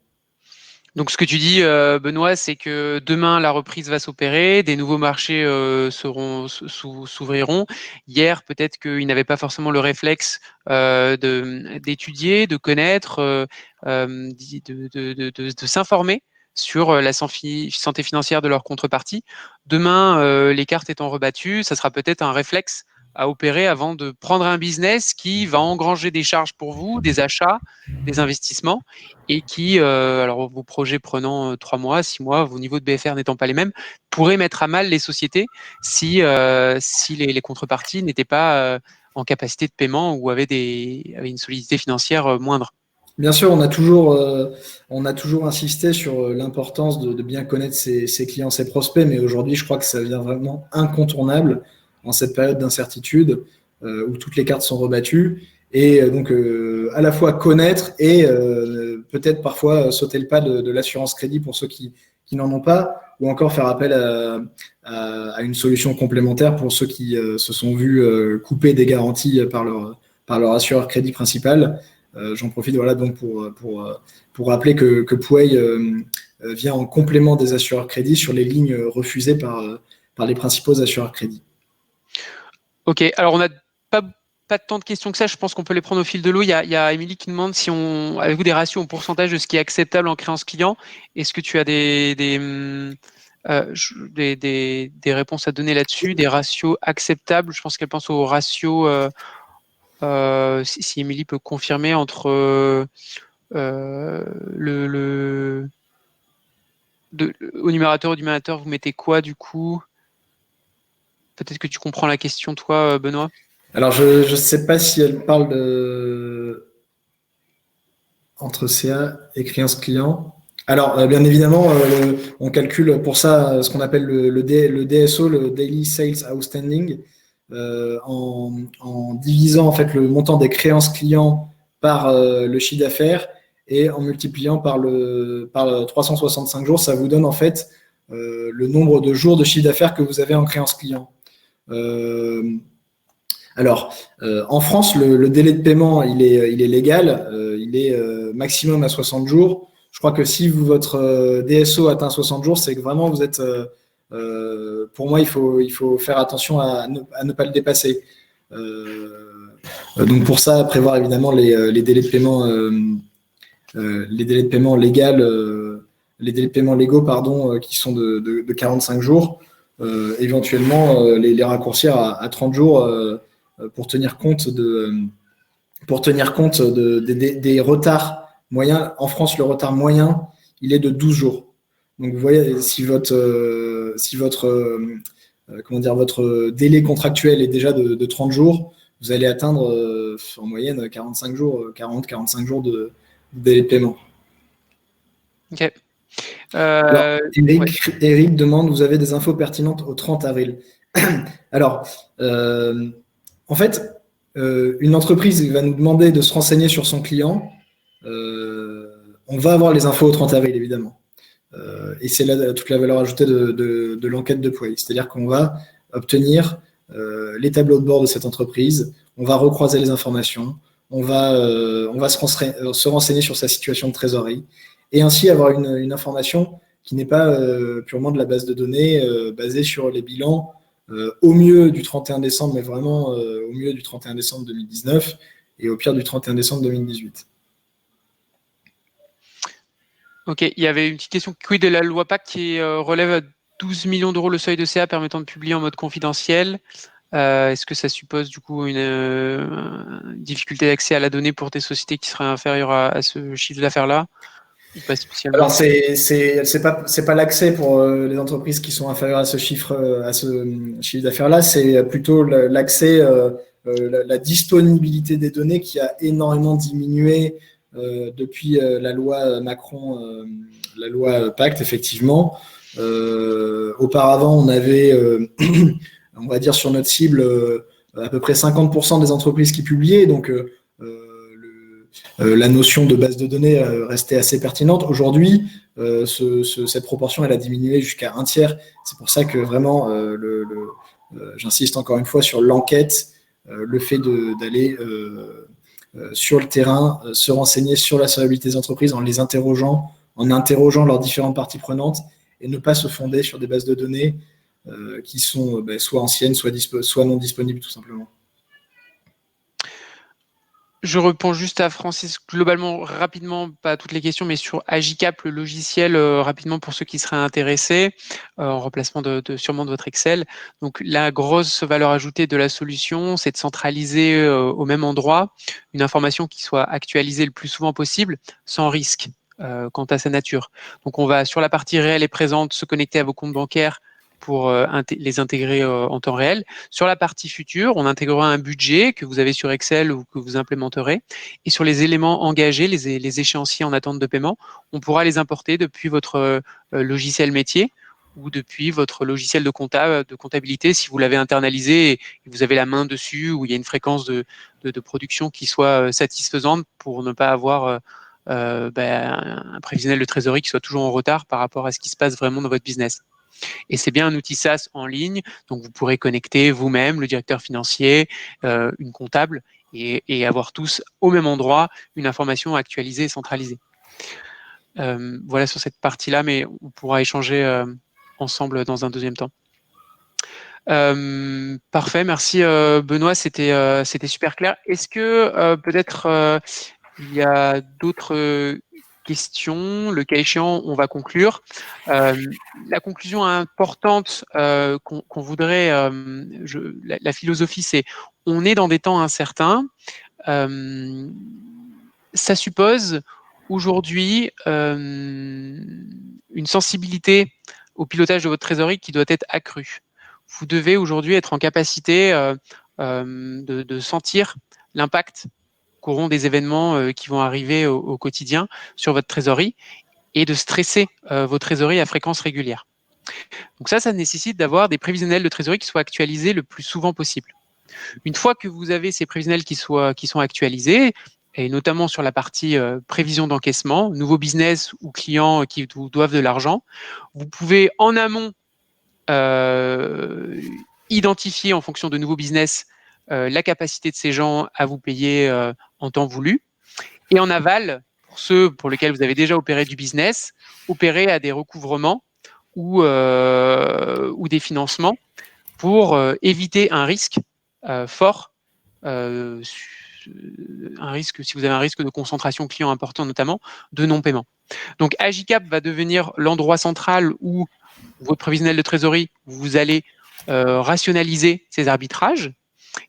Donc, ce que tu dis, Benoît, c'est que demain, la reprise va s'opérer, des nouveaux marchés s'ouvriront. Hier, peut-être qu'ils n'avaient pas forcément le réflexe d'étudier, de connaître, de s'informer sur la santé financière de leur contrepartie. Demain, les cartes étant rebattues, ça sera peut-être un réflexe à opérer avant de prendre un business qui va engranger des charges pour vous, des achats, des investissements, et qui, alors vos projets prenant 3 mois, 6 mois, vos niveaux de BFR n'étant pas les mêmes, pourraient mettre à mal les sociétés si les contreparties n'étaient pas en capacité de paiement ou avaient une solidité financière moindre. Bien sûr, on a toujours insisté sur l'importance de bien connaître ses clients, ses prospects, mais aujourd'hui, je crois que ça devient vraiment incontournable en cette période d'incertitude où toutes les cartes sont rebattues. Et donc, à la fois connaître et peut-être parfois sauter le pas de l'assurance crédit pour ceux qui n'en ont pas, ou encore faire appel à une solution complémentaire pour ceux qui se sont vus couper des garanties par leur assureur crédit principal. J'en profite donc pour rappeler que Pouey vient en complément des assureurs crédit sur les lignes refusées par les principaux assureurs crédit. Ok, alors on n'a pas tant de questions que ça, je pense qu'on peut les prendre au fil de l'eau. Il y a Émilie qui demande si avez-vous des ratios en pourcentage de ce qui est acceptable en créance client? Est-ce que tu as des réponses à donner là-dessus, des ratios acceptables? Je pense qu'elle pense aux ratios, si Émilie peut confirmer, entre au numérateur, au dénominateur, vous mettez quoi du coup? Peut-être que tu comprends la question, toi, Benoît. Alors, je ne sais pas si elle parle entre CA et créance client. Alors, bien évidemment, on calcule pour ça ce qu'on appelle le DSO, le Daily Sales Outstanding, en divisant en fait le montant des créances clients par le chiffre d'affaires et en multipliant par 365 jours, ça vous donne en fait le nombre de jours de chiffre d'affaires que vous avez en créance client. Alors, en France, le délai de paiement, il est légal, il est maximum à 60 jours. Je crois que si votre DSO atteint 60 jours, c'est que vraiment vous êtes. Pour moi, il faut faire attention à ne pas le dépasser. Donc pour ça, prévoir évidemment les délais de paiement, les délais de paiement les délais de paiement légaux, qui sont de 45 jours. Éventuellement, les raccourcir à 30 jours. Pour tenir compte des retards moyens. En France, le retard moyen, il est de 12 jours. Donc, vous voyez, si votre délai contractuel est déjà de 30 jours, vous allez atteindre en moyenne 45 jours de délai de paiement. Ok. Alors, Eric demande, vous avez des infos pertinentes au 30 avril. Alors, en fait, une entreprise va nous demander de se renseigner sur son client. On va avoir les infos au 30 avril, évidemment. Et c'est là toute la valeur ajoutée de l'enquête de Pouey. C'est-à-dire qu'on va obtenir les tableaux de bord de cette entreprise, on va recroiser les informations, on va se renseigner sur sa situation de trésorerie et ainsi avoir une information qui n'est pas purement de la base de données basée sur les bilans au mieux du 31 décembre, mais vraiment au mieux du 31 décembre 2019 et au pire du 31 décembre 2018. Ok, il y avait une petite question. Quid de la loi PAC qui relève à 12 millions d'euros le seuil de CA permettant de publier en mode confidentiel? Est-ce que ça suppose du coup une difficulté d'accès à la donnée pour tes sociétés qui seraient inférieures à ce chiffre d'affaires-là? Pas spécialement. Alors c'est pas l'accès pour les entreprises qui sont inférieures à ce chiffre d'affaires là, c'est plutôt l'accès, la disponibilité des données qui a énormément diminué depuis la loi Macron, la loi Pacte effectivement. Auparavant on avait on va dire sur notre cible à peu près 50% des entreprises qui publiaient, donc la notion de base de données restait assez pertinente. Aujourd'hui, cette proportion, elle a diminué jusqu'à un tiers. C'est pour ça que vraiment, j'insiste encore une fois sur l'enquête, le fait d'aller sur le terrain, se renseigner sur la solvabilité des entreprises en les interrogeant, en interrogeant leurs différentes parties prenantes et ne pas se fonder sur des bases de données qui sont soit anciennes, soit non disponibles tout simplement. Je réponds juste à Francis globalement, rapidement, pas toutes les questions, mais sur Agicap, le logiciel, rapidement pour ceux qui seraient intéressés, en remplacement sûrement de votre Excel. Donc la grosse valeur ajoutée de la solution, c'est de centraliser au même endroit une information qui soit actualisée le plus souvent possible, sans risque quant à sa nature. Donc on va sur la partie réelle et présente se connecter à vos comptes bancaires pour les intégrer en temps réel. Sur la partie future, on intégrera un budget que vous avez sur Excel ou que vous implémenterez. Et sur les éléments engagés, les échéanciers en attente de paiement, on pourra les importer depuis votre logiciel métier ou depuis votre logiciel de comptabilité si vous l'avez internalisé et vous avez la main dessus, où il y a une fréquence de production qui soit satisfaisante pour ne pas avoir un prévisionnel de trésorerie qui soit toujours en retard par rapport à ce qui se passe vraiment dans votre business. Et c'est bien un outil SaaS en ligne, donc vous pourrez connecter vous-même, le directeur financier, une comptable, et avoir tous au même endroit une information actualisée et centralisée. Voilà sur cette partie-là, mais on pourra échanger ensemble dans un deuxième temps. Parfait, merci Benoît, c'était super clair. Est-ce que peut-être il y a d'autres questions? Le cas échéant, on va conclure. La conclusion importante qu'on voudrait, la philosophie, c'est on est dans des temps incertains. Ça suppose aujourd'hui une sensibilité au pilotage de votre trésorerie qui doit être accrue. Vous devez aujourd'hui être en capacité de sentir l'impact qu'auront des événements qui vont arriver au quotidien sur votre trésorerie et de stresser vos trésoreries à fréquence régulière. Donc ça nécessite d'avoir des prévisionnels de trésorerie qui soient actualisés le plus souvent possible. Une fois que vous avez ces prévisionnels qui sont actualisés, et notamment sur la partie prévision d'encaissement, nouveaux business ou clients qui vous doivent de l'argent, vous pouvez en amont identifier en fonction de nouveaux business la capacité de ces gens à vous payer en temps voulu. Et en aval, pour ceux pour lesquels vous avez déjà opéré du business, opérer à des recouvrements ou des financements pour éviter un risque fort, un risque, si vous avez un risque de concentration client important notamment, de non-paiement. Donc Agicap va devenir l'endroit central où votre prévisionnel de trésorerie, vous allez rationaliser ces arbitrages,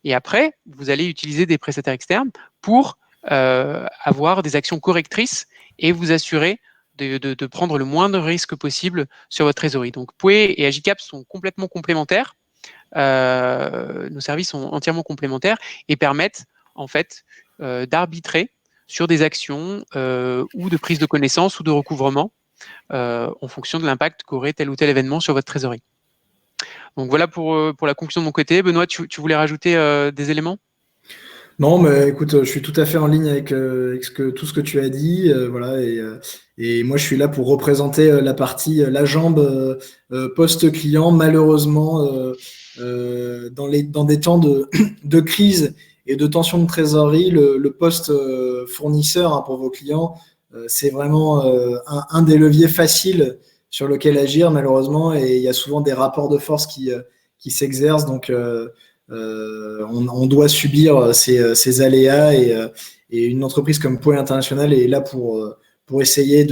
et après, vous allez utiliser des prestataires externes pour avoir des actions correctrices et vous assurer de prendre le moins de risques possible sur votre trésorerie. Donc Pouet et Agicap sont complètement complémentaires. Nos services sont entièrement complémentaires et permettent en fait d'arbitrer sur des actions ou de prise de connaissance ou de recouvrement en fonction de l'impact qu'aurait tel ou tel événement sur votre trésorerie. Donc voilà pour la conclusion de mon côté. Benoît, tu voulais rajouter des éléments? Non, mais écoute, je suis tout à fait en ligne avec, tout ce que tu as dit. Voilà, et moi, je suis là pour représenter la partie, la jambe post-client. Malheureusement, dans des temps de crise et de tension de trésorerie, le post-fournisseur, hein, pour vos clients, c'est vraiment un des leviers faciles sur lequel agir, malheureusement. Et il y a souvent des rapports de force qui s'exercent. Donc, on doit subir ces aléas et une entreprise comme Pouet International est là pour essayer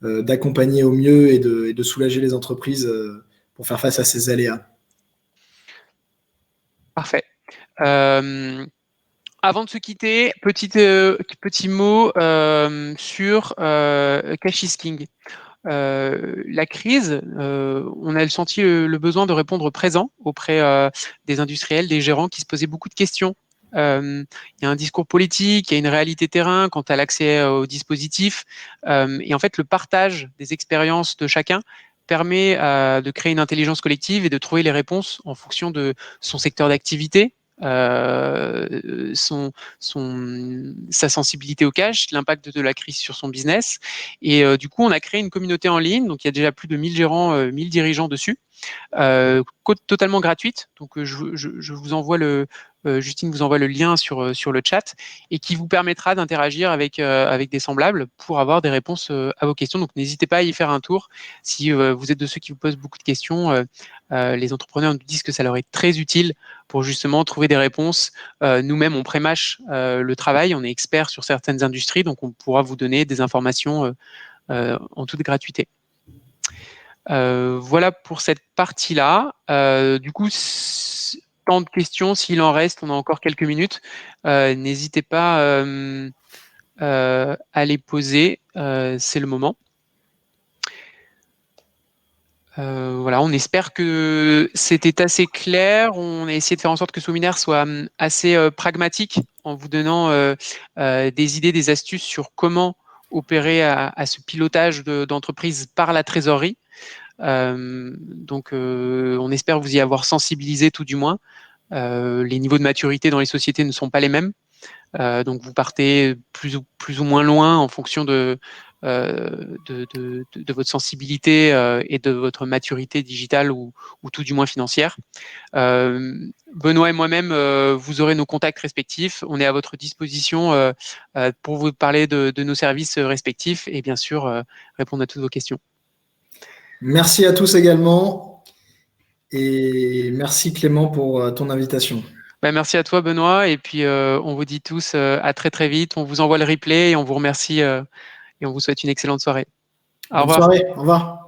d'accompagner au mieux et de soulager les entreprises pour faire face à ces aléas. Parfait. Avant de se quitter, petit mot sur Cash is King. La crise, on a senti le besoin de répondre présent auprès des industriels, des gérants qui se posaient beaucoup de questions. Il y a un discours politique, il y a une réalité terrain quant à l'accès aux dispositifs. Et en fait, le partage des expériences de chacun permet de créer une intelligence collective et de trouver les réponses en fonction de son secteur d'activité, sa sensibilité au cash, l'impact de la crise sur son business. Et du coup, on a créé une communauté en ligne. Donc, il y a déjà plus de 1000 gérants, 1000 dirigeants dessus, totalement gratuite. Donc, je vous envoie le Justine vous envoie le lien sur le chat et qui vous permettra d'interagir avec des semblables pour avoir des réponses à vos questions. Donc, n'hésitez pas à y faire un tour. Si vous êtes de ceux qui vous posent beaucoup de questions, les entrepreneurs nous disent que ça leur est très utile pour justement trouver des réponses. Nous-mêmes, on pré-mâche le travail, on est expert sur certaines industries, donc on pourra vous donner des informations en toute gratuité. Voilà pour cette partie-là. Du coup, tant de questions, s'il en reste, on a encore quelques minutes. N'hésitez pas à les poser, c'est le moment. Voilà, on espère que c'était assez clair. On a essayé de faire en sorte que ce webinaire soit assez pragmatique en vous donnant des idées, des astuces sur comment opérer à ce pilotage d'entreprise par la trésorerie. Donc, on espère vous y avoir sensibilisé tout du moins. Les niveaux de maturité dans les sociétés ne sont pas les mêmes. Donc, vous partez plus ou moins loin en fonction de votre sensibilité et de votre maturité digitale ou tout du moins financière. Benoît et moi-même, vous aurez nos contacts respectifs. On est à votre disposition pour vous parler de nos services respectifs et bien sûr répondre à toutes vos questions. Merci à tous également et merci Clément pour ton invitation. Merci à toi Benoît et puis on vous dit tous à très très vite. On vous envoie le replay et on vous remercie et on vous souhaite une excellente soirée. Au revoir. Bonne soirée, au revoir.